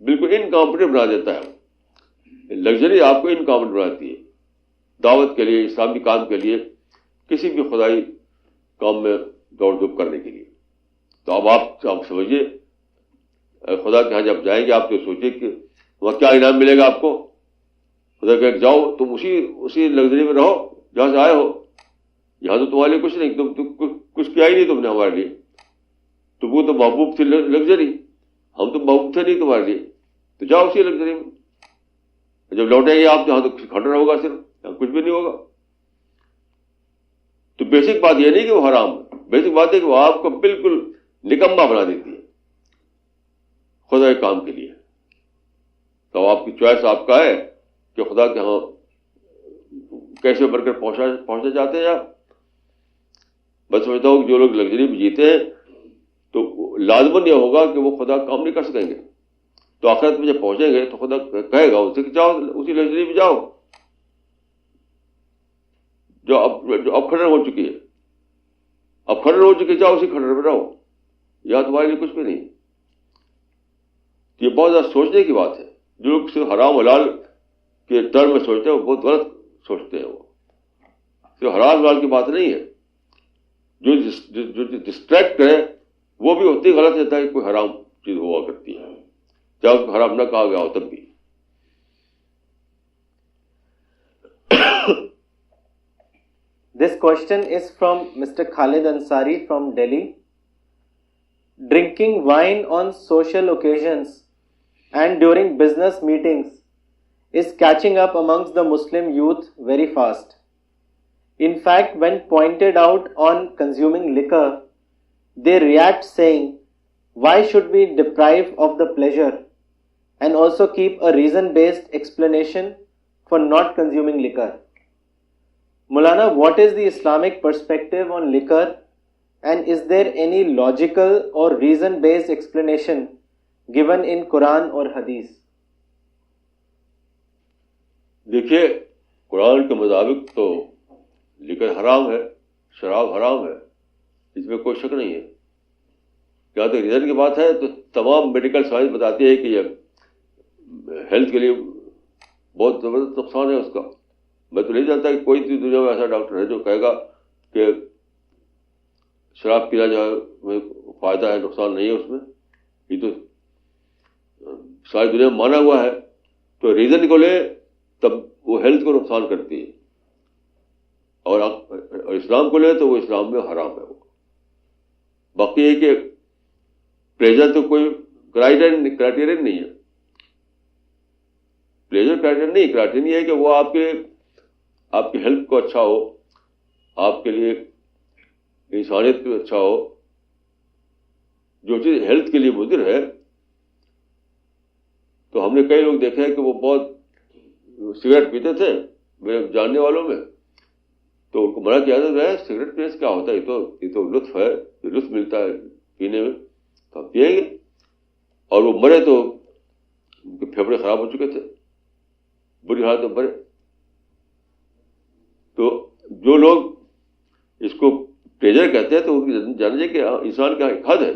بالکل انکمپیٹنٹ بنا دیتا ہے. لگژری آپ کو انکمپیٹنٹ بناتی ہے دعوت کے لیے, اسلامی کام کے لیے, کسی بھی خدائی کام میں دوڑ دھوپ کرنے کے لیے. تو اب آپ سمجھیے, خدا کے یہاں جب جائیں گے آپ تو سوچیے کہ وہاں کیا انعام ملے گا آپ کو. خدا کہ جاؤ تم اسی لگژری میں رہو جہاں سے آئے ہو. یہاں تو تمہارے لیے کچھ نہیں, تم کچھ کیا ہی نہیں تم نے ہمارے لیے. تم کو تو محبوب تھی لگژری, ہم تو محبوب تھے نہیں تمہارے لیے. تو جاؤ اسی لگژری میں. جب لوٹیں گے آپ یہاں تو کھٹنا ہوگا, صرف یہاں کچھ بھی نہیں ہوگا. تو بیسک بات یہ نہیں کہ وہ حرام ہے, بیسک بات ہے کہ وہ آپ کو بالکل نکمہ بنا دیتی ہے خدا کے کام کے لیے. تو آپ کی چوائس آپ کا ہے کہ خدا کے ہاں کیسے بڑھ کر پہنچنا چاہتے ہیں آپ. میں سمجھتا ہوں کہ جو لوگ لگژری میں جیتے ہیں تو لازماً یہ ہوگا کہ وہ خدا کام نہیں کر سکیں گے. تو آخرت میں جب پہنچیں گے تو خدا کہے گا ان سے کہ جاؤ اسی لگژری میں جاؤ جو اب کھڑر ہو چکی ہے. اب کھڑر ہو چکی, جاؤ اسی کھڑر میں رہو, یا تمہارے لیے کچھ بھی نہیں. یہ بہت زیادہ سوچنے کی بات ہے. جو لوگ صرف حرام حلال کے ٹرم میں سوچتے ہیں وہ بہت غلط سوچتے ہیں. وہ صرف حرام حلال کی بات نہیں ہے. جو ڈسٹریکٹ کرے وہ بھی اتنی غلط رہتا ہے کہ کوئی حرام چیز ہوا کرتی ہے, چاہے اس کو حرام نہ کہا گیا ہو تب بھی. This question is from Mr. Khalid Ansari from Delhi. Drinking wine on social occasions and during business meetings is catching up amongst the Muslim youth very fast. In fact, when pointed out on consuming liquor, they react saying, why should we deprive of the pleasure, and also keep a reason-based explanation for not consuming liquor. Maulana, what is the Islamic perspective on liquor, and is there any logical or reason-based explanation given in Quran or Hadith? دیکھیے قرآن کے مطابق تو لیکر حرام ہے، شراب حرام ہے، اس میں کوئی شک نہیں ہے. کیا تو ریزن کی بات ہے تو تمام میڈیکل سائنس بتاتی ہے کہ یہ ہیلتھ کے لیے بہت زبردست نقصان ہے اس کا. میں تو نہیں جانتا کہ کوئی دنیا میں ایسا ڈاکٹر ہے جو کہے گا کہ شراب پینا جو ہے فائدہ ہے، نقصان نہیں ہے اس میں. یہ تو ساری دنیا میں مانا ہوا ہے. تو ریزن کو لے تب وہ ہیلتھ کو نقصان کرتی ہے، اور اسلام کو لے تو وہ اسلام میں حرام ہے. وہ باقی ہے کہ پلیزر تو کوئی کرائٹیرین نہیں ہے. پلیزر کرائٹیرین نہیں، کرائٹیرین یہ ہے کہ وہ آپ کے آپ کی ہیلتھ کو اچھا ہو، آپ کے لیے انسانیت کو اچھا ہو. جو چیز ہیلتھ کے لیے مضر ہے، تو ہم نے کئی لوگ دیکھے ہیں کہ وہ بہت سگریٹ پیتے تھے میرے جاننے والوں میں، تو ان کو منع کیا جاتا ہے سگریٹ پینے سے کیا ہوتا ہے، یہ تو لطف ہے، لطف ملتا ہے پینے میں، تو ہم پیئیں گے. اور وہ مرے تو ان کے پھیپھڑے خراب ہو چکے تھے، بری حالت میں مرے. تو جو لوگ اس کو پلیزر کہتے ہیں تو ان کی جانیے کہ انسان کا ایک حد ہے.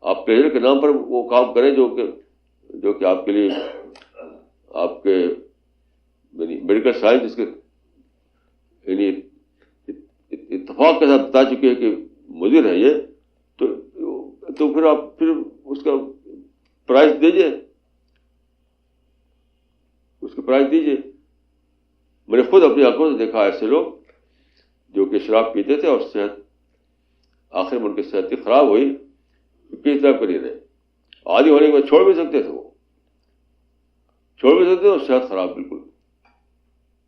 آپ پلیزر کے نام پر وہ کام کریں جو کہ آپ کے لیے آپ کے میڈیکل سائنس اس کے یعنی اتفاق کے ساتھ بتا چکے ہیں کہ مضر ہے یہ، تو پھر آپ پھر اس کا پرائز دیجیے، اس کا پرائز دیجیے. میں نے خود اپنی آنکھوں سے دیکھا ایسے لوگ جو کہ شراب پیتے تھے اور صحت آخر میں ان کی صحت خراب ہوئی، کس طرح کر رہے عادی ہونے کے بعد چھوڑ بھی سکتے تھے، وہ چھوڑ بھی سکتے اور صحت خراب بالکل.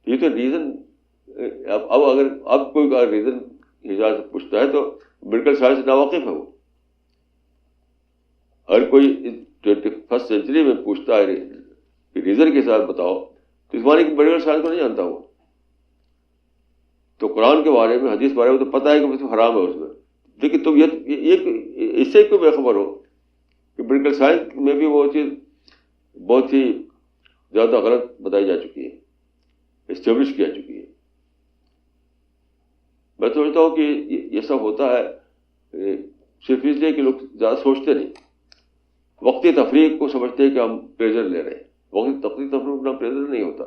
یہ تو ریزن اب اگر اب کوئی ریزن حساب سے پوچھتا ہے تو میڈیکل سائنس سے ناواقف ہے وہ. اگر کوئی 21st سینچری میں پوچھتا ہے کہ ریزن کے ساتھ بتاؤ، تو اس معنی کہ میڈیکل سائنس کو نہیں جانتا وہ. تو قرآن کے بارے میں، حدیث کے بارے میں تو پتہ ہے کہ حرام ہے اس میں، لیکن تم یہ اس سے کیوں بے خبر ہو کہ میڈیکل سائنس میں بھی وہ چیز بہت ہی زیادہ غلط بتائی جا چکی ہے، اسٹیبلش کیا چکی ہے. میں سمجھتا ہوں کہ یہ سب ہوتا ہے صرف اس لیے کہ لوگ زیادہ سوچتے نہیں، وقتی تفریح کو سمجھتے ہیں کہ ہم پلیزر لے رہے ہیں. وقتی تفریح اپنا پلیزر نہیں ہوتا.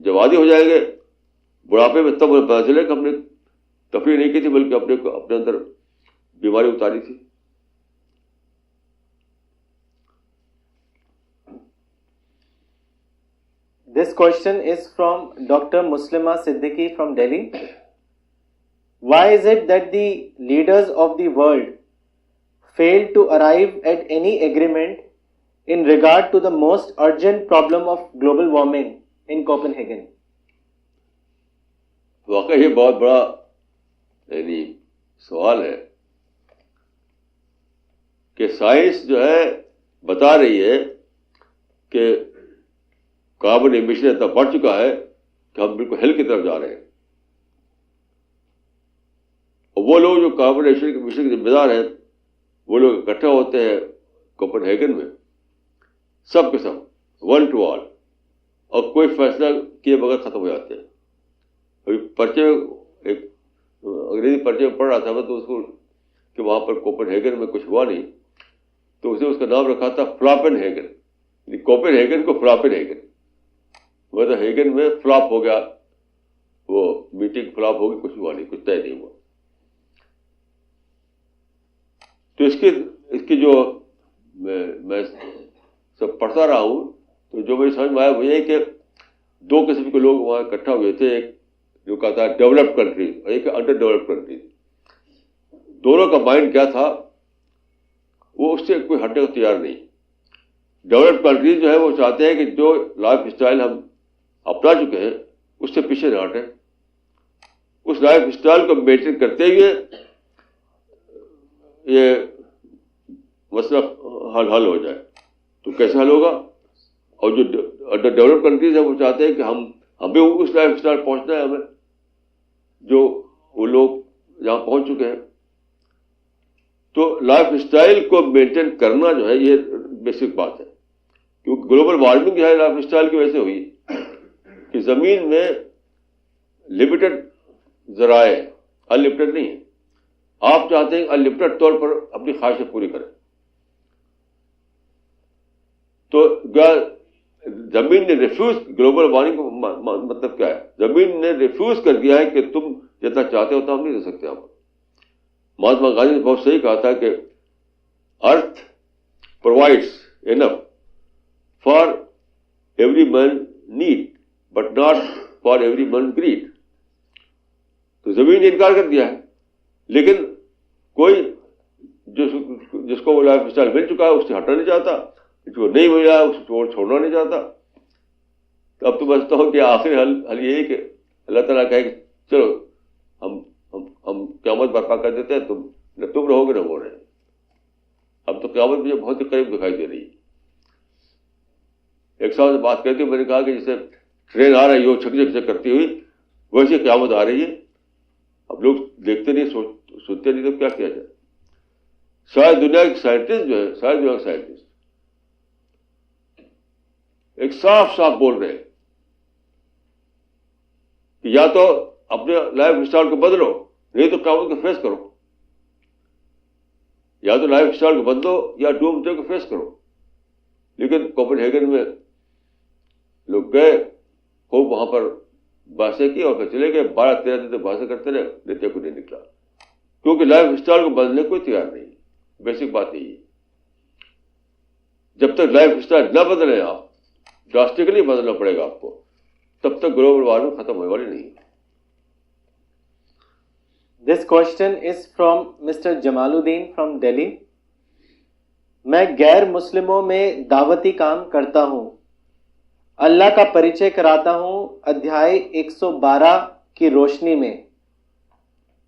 جب عادی ہو جائیں گے بڑھاپے میں، تب انہیں پتا چلے کہ ہم نے تفریح نہیں کی تھی بلکہ اپنے اندر بیماری اتاری تھی. This question is from Dr. Muslima Siddiqui from Delhi. Why is it that the leaders of the world fail to arrive at any agreement in regard to the most urgent problem of global warming in Copenhagen? واقعی یہ بہت بڑا یعنی سوال ہے کہ science جو ہے بتا رہی ہے کہ کاربن ایمیشن اتنا بڑھ چکا ہے کہ ہم بالکل ہیل کی طرف جا رہے ہیں. اور وہ لوگ جو کاربن ایمیشن کے ذمہ دار ہیں وہ لوگ اکٹھے ہوتے ہیں کوپن ہیگن میں، سب کے سب ون ٹو آل، اور کوئی فیصلہ کیے بغیر ختم ہو جاتے ہیں. ابھی پرچے ایک انگریزی پرچے میں پڑھ رہا تھا میں تو اس کو کہ وہاں پر کوپن ہیگن میں کچھ ہوا نہیں، تو اس نے اس کا نام رکھا تھا فلاپن ہیگن، کوپن ہیگن کو فلاپن ہیگن، مطلب ہیگن میں فلاپ ہو گیا، وہ میٹنگ فلاپ ہوگی، کچھ ہوا نہیں، کچھ طے نہیں ہوا. تو اس کی جو میں سب پڑھتا رہا ہوں تو جو میری سمجھ میں آیا وہ یہ کہ دو قسم کے لوگ وہاں اکٹھا ہوئے تھے، ایک جو کہتا ہے ڈیولپڈ کنٹریز اور ایک انڈر ڈیولپڈ کنٹریز. دونوں کا مائنڈ کیا تھا، وہ اس سے کوئی ہٹنے کو تیار نہیں. ڈیولپڈ کنٹریز جو ہے وہ چاہتے ہیں کہ جو لائف اسٹائل ہم اپنا چکے ہیں اس سے پیچھے نہ ہٹیں، اس لائف اسٹائل کو مینٹین کرتے ہوئے یہ مسئلہ حل ہو جائے. تو کیسے حل ہوگا؟ اور جو انڈر ڈیولپ کنٹریز ہیں وہ چاہتے ہیں کہ ہمیں اس لائف اسٹائل پہنچنا ہے ہمیں جو وہ لوگ جہاں پہنچ چکے ہیں. تو لائف اسٹائل کو مینٹین کرنا جو ہے یہ بیسک بات ہے, کیونکہ گلوبل وارمنگ جو ہے لائف اسٹائل کی وجہ سے ہوئی کہ زمین میں لمیٹڈ ذرائع, ان لمیٹڈ نہیں ہے. آپ چاہتے ہیں ان لمیٹڈ طور پر اپنی خواہشیں پوری کریں, تو زمین نے ریفیوز, گلوبل وارمنگ کا مطلب کیا ہے, زمین نے ریفیوز کر دیا ہے کہ تم جتنا چاہتے ہو تو ہم نہیں دے سکتے. آپ مہاتما گاندھی نے بہت صحیح کہا تھا کہ earth provides enough for every man need but not for every man greed. تو زمین نے انکار کر دیا ہے, لیکن کوئی جس کو وہ لائف اسٹائل مل چکا ہے اس سے ہٹنا نہیں چاہتا, جس کو نہیں ملا اس کو چھوڑنا نہیں چاہتا. تو اب تو بچتا ہوں کہ آخری حل یہ ہے کہ اللہ تعالیٰ کہے کہ چلو ہم قیامت برپا کر دیتے ہیں, تم رہو گے نہ ہو رہے. اب تو قیامت مجھے بہت ہی قریب دکھائی دے رہی ہے. ایک صاحب سے بات کرتے میں نے کہا کہ جیسے ٹرین آ رہی ہو چھک چھک کرتی ہوئی, ویسے قیامت آ رہی ہے. اب لوگ دیکھتے نہیں, سنتے نہیں, تو کیا کیا جائے. شاید دنیا کے سائنٹسٹ جو ہے, شاید دنیا کے سائنٹسٹ ایک صاف صاف بول رہے ہیں کہ یا تو اپنے لائف اسٹائل کو بدلو, نہیں تو قیامت کو فیس کرو. یا تو لائف اسٹائل کو بدلو یا ڈوم ڈے کو فیس کرو. لیکن کوپن ہیگن میں لوگ گئے, خوب وہاں پر باتیں کی اور پھر چلے گئے. 12-13 دن تک باتیں کرتے رہے, نتیجہ کو نہیں نکلا, کیونکہ لائف اسٹائل کو بدلنے کوئی تیار نہیں. بیسک بات یہی ہے, جب تک لائف اسٹائل نہ بدلے, آپ ڈراسٹکلی بدلنا پڑے گا آپ کو, تب تک گلوبل وارمنگ ختم ہونے والی نہیں. This question is from Mr. Jamaluddin from Delhi. میں غیر مسلموں میں دعوتی کام کرتا ہوں, اللہ کا پریچے کراتا ہوں ادھیائے 112 کی روشنی میں.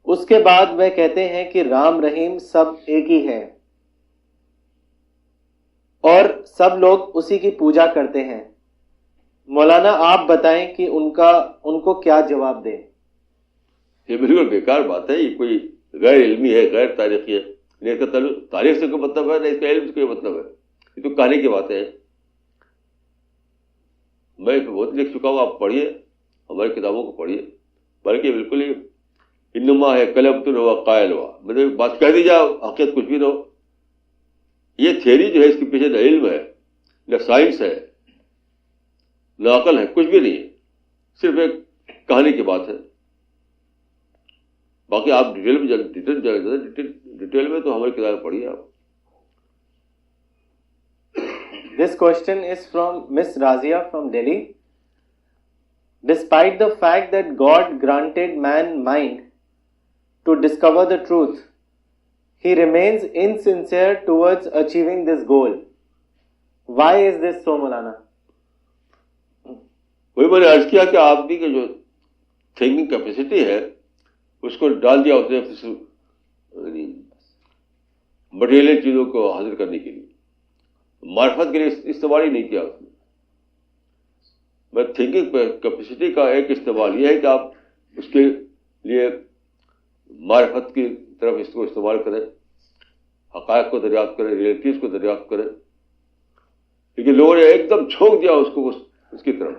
اس کے بعد وہ کہتے ہیں کہ رام رحیم سب ایک ہی ہے اور سب لوگ اسی کی پوجا کرتے ہیں. مولانا آپ بتائیں کہ ان کو کیا جواب دیں. یہ بالکل بیکار بات ہے, یہ کوئی غیر علمی ہے, غیر تاریخی ہے. اس کا تاریخ سے کوئی مطلب ہے, نہ اس کا علم سے کوئی مطلب ہے. یہ تو کہانی کی باتیں ہیں. میں بہت لکھ چکا ہوں, آپ پڑھیے, ہماری کتابوں کو پڑھیے. بلکہ بالکل ہی انما ہے قلب تو ہوا قائل ہوا, مطلب بات کہہ دی جائے, حقیقت کچھ بھی نہ ہو. یہ تھیوری جو ہے اس کے پیچھے نہ علم ہے, نہ سائنس ہے, نہ عقل ہے, کچھ بھی نہیں ہے. صرف ایک کہانی کی بات ہے. باقی آپ ڈیٹیل میں تو ہماری کتابیں پڑھیے آپ. This question is from Miss Razia from Delhi. Despite the fact that God granted man mind to discover the truth, he remains insincere towards achieving this goal. Why is this so, Maulana? وہی میں نے عرض کیا کہ آدمی کی جو thinking capacity ہے اس کو ڈال دیا اس نے مٹیریل چیزوں کو حاصل کرنے کے لیے, معرفت کے لیے استعمال ہی نہیں کیا اس نے. میں تھنکنگ کیپیسٹی کا ایک استعمال یہ ہے کہ آپ اس کے لیے معرفت کی طرف اس کو استعمال کریں, حقائق کو دریافت کریں, ریئلٹیز کو دریافت کریں. لیکن لوگوں نے ایک دم چھونک دیا اس کو اس کی طرف,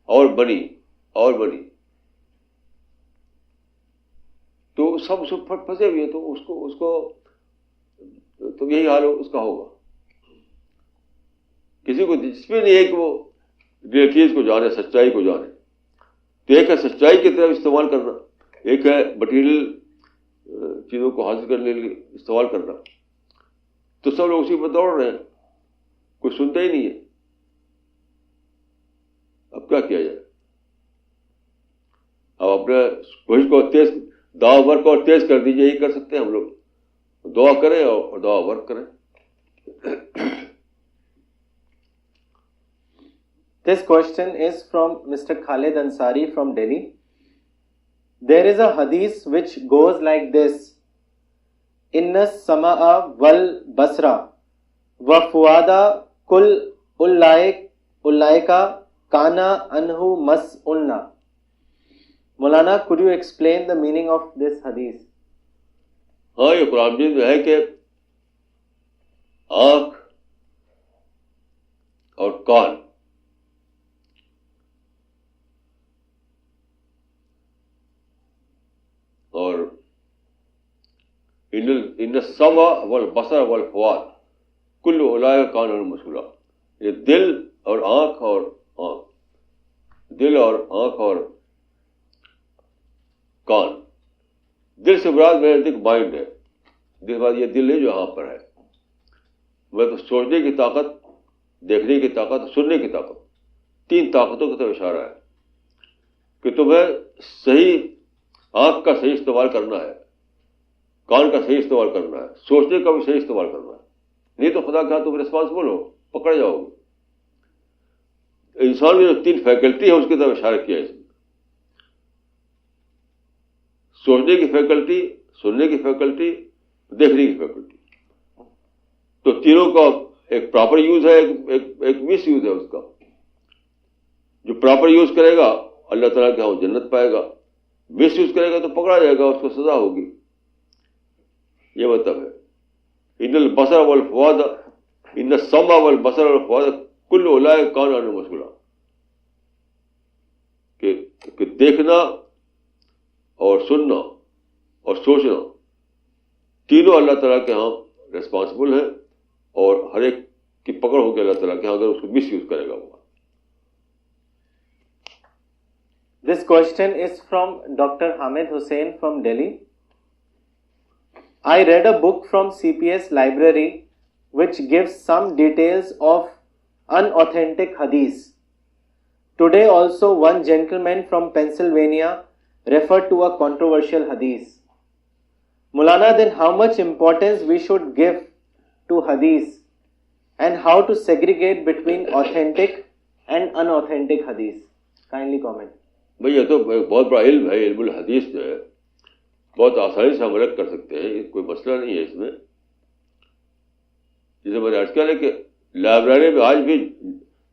اور بنی اور بنی, تو سب پھنسے ہوئے. تو اس کو تو یہی حال اس کا ہوگا. کسی کو دلچسپی نہیں ہے کہ وہ ریئلٹیز کو جانے, سچائی کو جانے. تو ایک ہے سچائی کی طرف استعمال کرنا, ایک ہے مٹیریل چیزوں کو حاصل کرنے کے لیے استعمال کرنا. تو سب لوگ اسی پر دوڑ رہے ہیں, کوئی سنتا ہی نہیں ہے. اب کیا کیا جائے؟ اب اپنے کوشش کو تیز, دعا ورک اور تیز کر دیجیے, یہی کر سکتے ہیں ہم لوگ. دعا کریں اور دعا ورک کریں. This question is from Mr. Khalid Ansari from Delhi. There is a hadith which goes like this: Inna sama'a wal basra wa fuada kul ulaika kana anhu mas'unna. Maulana, could you explain the meaning of this hadith? ہاں یہ قرآن مجید میں ہے کہ آنکھ اور کان اور ان السمع والبصر والفؤاد کل اولئک کان عنہ مسئولا. یہ دل اور آنکھ اور کان. دل سے مراد میرے نزدیک مائنڈ ہے. دل بعد یہ دل ہے جو یہاں پر ہے. میں تو سوچنے کی طاقت، دیکھنے کی طاقت، سننے کی طاقت، 3 طاقتوں کی طرف اشارہ ہے کہ تمہیں صحیح آنکھ کا صحیح استعمال کرنا ہے، کان کا صحیح استعمال کرنا ہے، سوچنے کا بھی صحیح استعمال کرنا ہے. نہیں تو خدا کہا تم ریسپانسبل ہو، پکڑ جاؤ گے. انسان کی جو 3 فیکلٹی ہے اس کی طرف اشارہ کیا ہے اس میں. سوچنے کی فیکلٹی، سننے کی فیکلٹی، دیکھنے کی فیکلٹی. تو تینوں کا ایک پراپر یوز ہے، ایک مس یوز ہے. اس کا جو پراپر یوز کرے گا اللہ تعالیٰ کے ہاں جنت پائے گا، مس یوز کرے گا تو پکڑا جائے گا، اس کو سزا ہوگی. یہ مطلب ہے ان البصر والفؤاد ان السمع والبصر والفؤاد کل اولئک کان عنہ مسئولا. کہ دیکھنا اور سننا اور سوچنا تینوں اللہ تعالیٰ کے ہاں ریسپانسبل ہے، اور ہر ایک کی پکڑ ہوگی اللہ تعالیٰ کے ہاں اگر اس کو مس یوز کرے گا وہ. This question is from Dr. Hamid Hussain from Delhi. I read a book from CPS library which gives some details of unauthentic hadith. Today also one gentleman from Pennsylvania referred to a controversial hadith. Maulana, then how much importance we should give to hadith and how to segregate between authentic and unauthentic hadith? Kindly comment. بھئی یہ تو ایک بہت بڑا علم ہے. علم الحدیث جو ہے بہت آسانی سے ہم الگ کر سکتے ہیں، کوئی مسئلہ نہیں ہے اس میں. جسے میں نے عرض کیا ہے کہ لائبریری میں آج بھی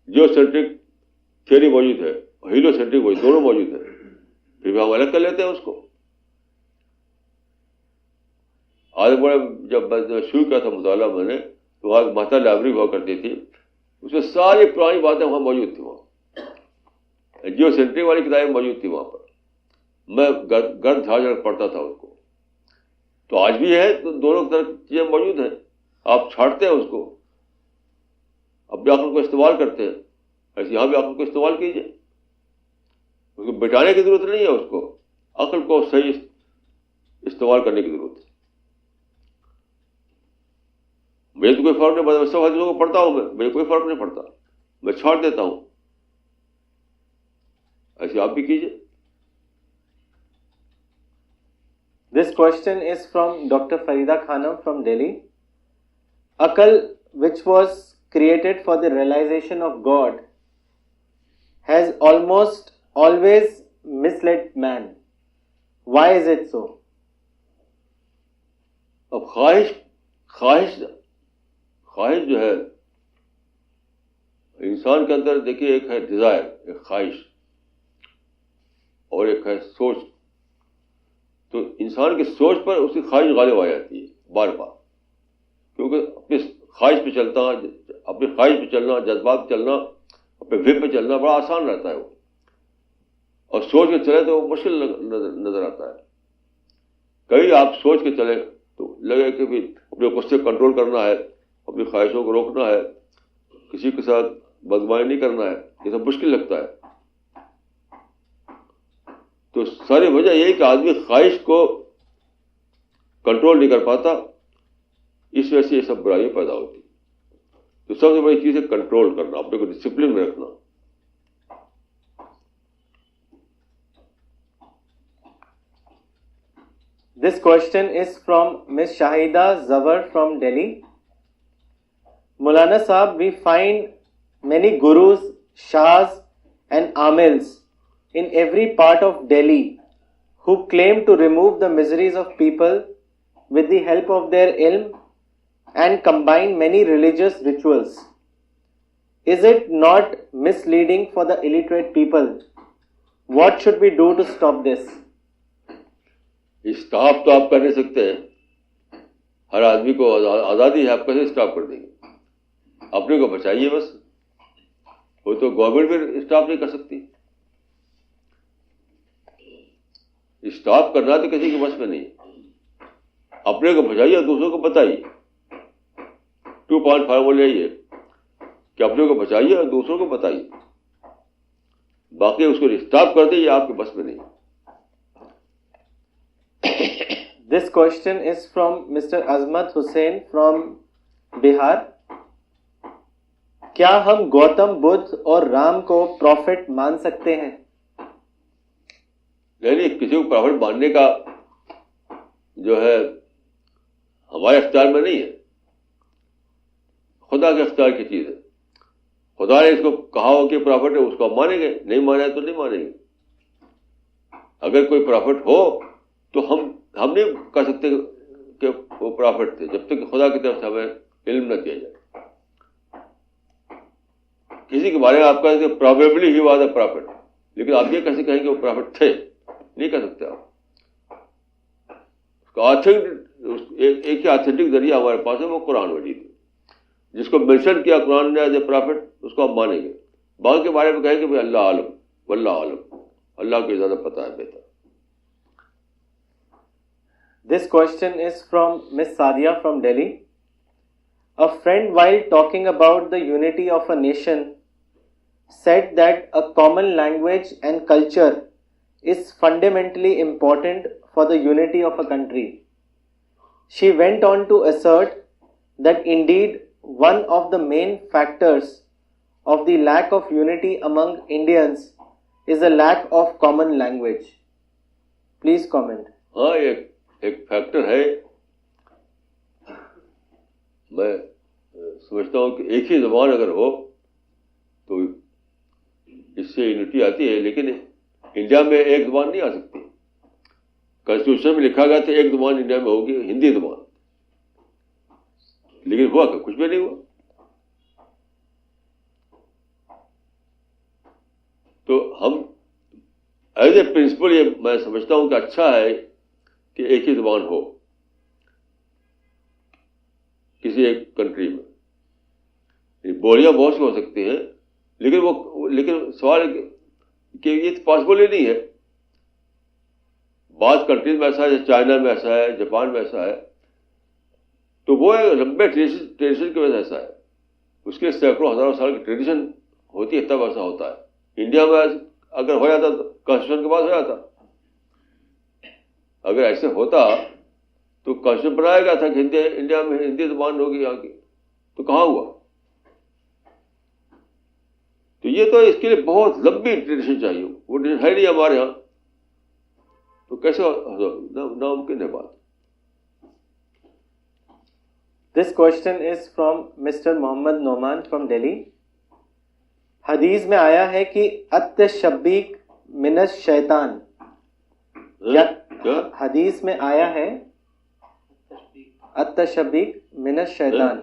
جیو سینٹرک تھیوری موجود ہے اور ہیلو سینٹرک موجود، دونوں موجود ہیں. پھر بھی ہم الگ کر لیتے ہیں اس کو. آج بڑے جب شروع کیا تھا مطالعہ میں نے تو وہاں مہتا لائبریری ہوا کرتی تھی، اس میں ساری پرانی باتیں وہاں موجود تھیں. وہاں جیو سینٹرک والی کتابیں موجود تھی وہاں پر. میں گرد جھاڑ پڑھتا تھا اس کو. تو آج بھی ہے، تو دونوں طرح چیزیں موجود ہیں. آپ چھاٹتے ہیں اس کو، اپنی عقل کو استعمال کرتے ہیں، ایسے یہاں بھی عقل کو استعمال کیجیے. اس کو بٹانے کی ضرورت نہیں ہے، اس کو عقل کو صحیح استعمال کرنے کی ضرورت ہے. مجھے تو کوئی فرق نہیں پڑتا. میں سب حدیثوں کو پڑھتا ہوں، مجھے کوئی فرق نہیں پڑتا، میں چھاٹ دیتا ہوں. ایسے آپ بھی کیجیے. This question is from Dr. Farida Khanam from Delhi. Akal, which was created for the realization of God, has almost always misled man. Why is it so? اب خواہش جو ہے انسان کے اندر، دیکھیے ایک ہے ڈیزائر، ایک خواہش، اور ایک ہے سوچ. تو انسان کی سوچ پر اس کی خواہش غالب آ جاتی ہے بار بار، کیونکہ اپنی خواہش پہ چلنا، جذبات پہ چلنا، اپنے ویم پہ چلنا بڑا آسان رہتا ہے وہ، اور سوچ کے چلے تو وہ مشکل نظر آتا ہے. کبھی آپ سوچ کے چلے تو لگے کہ بھی اپنے غصے کنٹرول کرنا ہے، اپنی خواہشوں کو روکنا ہے، کسی کے ساتھ بدگمانی نہیں کرنا ہے، یہ سب مشکل لگتا ہے. تو ساری وجہ یہی کہ آدمی خواہش کو کنٹرول نہیں کر پاتا، اس وجہ سے یہ سب برائیاں پیدا ہوتی. تو سب سے بڑی چیز ہے کنٹرول کرنا، اپنے کو ڈسپلن میں رکھنا. This question is from Ms. Shahida Zawar from Delhi. Maulana Sahab, we find many gurus, shahs and amils in every part of Delhi who claim to remove the miseries of people with the help of their ilm and combine many religious rituals. is it not misleading for the illiterate people? What should we do to stop this? Stop تو آپ کر نہیں سکتے ہیں. ہر آدمی کو آزادی ہے, آپ کیسے اسٹاپ کر دیں گے؟ اپنے کو بچائیے بس. وہ تو گورنمنٹ بھی اسٹاپ نہیں کر سکتی. اسٹاپ کرنا تو کسی کے بس میں نہیں. اپنے کو بچائیے اور دوسروں کو بتائیے. 2 پوائنٹ فارمولا یہی ہے کہ اپنے کو بچائیے اور دوسروں کو بتائیے. باقی اس کو اسٹاپ کر دیں, یہ آپ کے بس میں نہیں. This question is from Mr. Azmat Hussain from Bihar. کیا ہم گوتم بدھ اور رام کو پروفٹ مان سکتے ہیں؟ نہیں, کسی کو پروفٹ ماننے کا جو ہے ہمارے اختیار میں نہیں ہے. خدا کے اختیار کی چیز ہے. خدا نے اس کو کہا ہو کہ پروفٹ ہے, اس کو ہم مانیں گے. نہیں مانا تو نہیں مانیں گے. اگر کوئی پروفٹ ہو تو ہم نہیں کہہ سکتے کہ وہ پروفٹ تھے جب تک کہ خدا کی طرف سے ہمیں علم نہ دیا جائے. کسی کے بارے میں آپ کہتے ہیں probably he was a prophet, لیکن آپ یہ کیسے کہیں کہ وہ پروفٹ تھے؟ نہیں کہہ سکتے آپ. ایک ہی آتھینٹک ذریعہ ہمارے پاس ہے, وہ قرآن مجید ہے. جس کو مینشن کیا قرآن نے ایز اے پروفٹ, اس کو ہم مانیں گے. باقی کے بارے میں کہیں کہ اللہ عالم واللہ عالم, اللہ کو زیادہ پتہ ہے بہتر. This question is from Miss Sadia from Delhi. A friend, while talking about the unity of a nation, said that a common language and culture is fundamentally important for the unity of a country. She went on to assert that indeed one of the main factors of the lack of unity among Indians is a lack of common language. Please comment. ایک factor ہے. میں سمجھتا ہوں کہ ایک ہی زبان اگر ہو تو اس سے یونٹی آتی ہے, لیکن انڈیا میں ایک زبان نہیں آ سکتی. کانسٹیٹیوشن میں لکھا گیا تھا ایک زبان انڈیا میں ہوگی, ہندی زبان, لیکن ہوا کہ کچھ بھی نہیں ہوا. تو ہم ایز اے پرنسپل یہ میں سمجھتا ہوں کہ اچھا ہے کہ ایک ہی زبان ہو کسی ایک کنٹری میں. بولیاں بہت سی ہو سکتی ہیں, لیکن سوال ہے کہ یہ پاسبل ہی نہیں ہے. بعض کنٹریز میں ایسا ہے, چائنا میں ایسا ہے, جاپان میں ایسا ہے, تو وہ لمبے ٹریڈیشن کی وجہ سے ایسا ہے. اس کے سینکڑوں ہزاروں سال کی ٹریڈیشن ہوتی ہے تب ایسا ہوتا ہے. انڈیا میں اگر ہو جاتا تو کانسٹیٹیوشن کے بعد ہو جاتا. اگر ایسے ہوتا تو کانسٹیٹیوشن بنایا گیا تھا کہ انڈیا میں ہندی زبان ہوگی یہاں کی, تو کہاں ہوا؟ تو یہ تو اس کے لیے بہت لمبی ٹریڈیشن چاہیے. وہ ٹریڈیشن ہے نہیں ہمارے یہاں, تو کیسے ناممکن ہے بات. This question is from Mr. Mohammad Noman from Delhi. حدیث میں آیا ہے کہ التشبیق من الشیطان. حدیث میں آیا ہے التشبیق من الشیطان.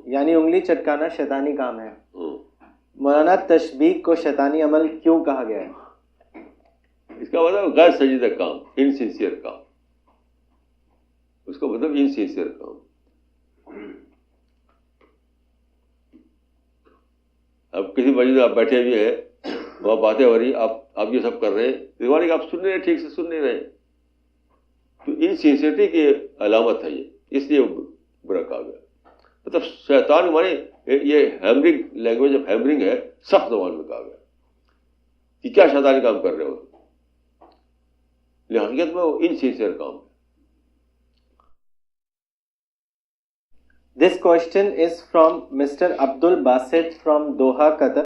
یعنی انگلی چٹکانا شیطانی کام ہے. مولانا تشبیق کو شیطانی عمل کیوں کہا گیا ہے؟ اس کا مطلب غیر سنجیدہ کام, انسنسیئر کام. اس کا مطلب انسنسیئر کام. اب کسی مسجد میں آپ بیٹھے ہوئے ہیں, وہاں باتیں ہو رہی, آپ یہ سب کر رہے ہیں, دیوانی کہ آپ سن نہیں رہے, ٹھیک سے سن نہیں رہے, تو انسنسیئرٹی کی علامت ہے یہ, اس لیے برا کہا گیا. مطلب شیطان ہمارے یہ ہیمرنگ لینگویج آف ہیمرنگ ہے, سخت زبان میں کہا گیا کہ کیا شیطانی کام کر رہے ہو. حقیقت میں وہ انسنسیئر کام ہے. This question is from Mr. Abdul Basit from Doha, Qatar.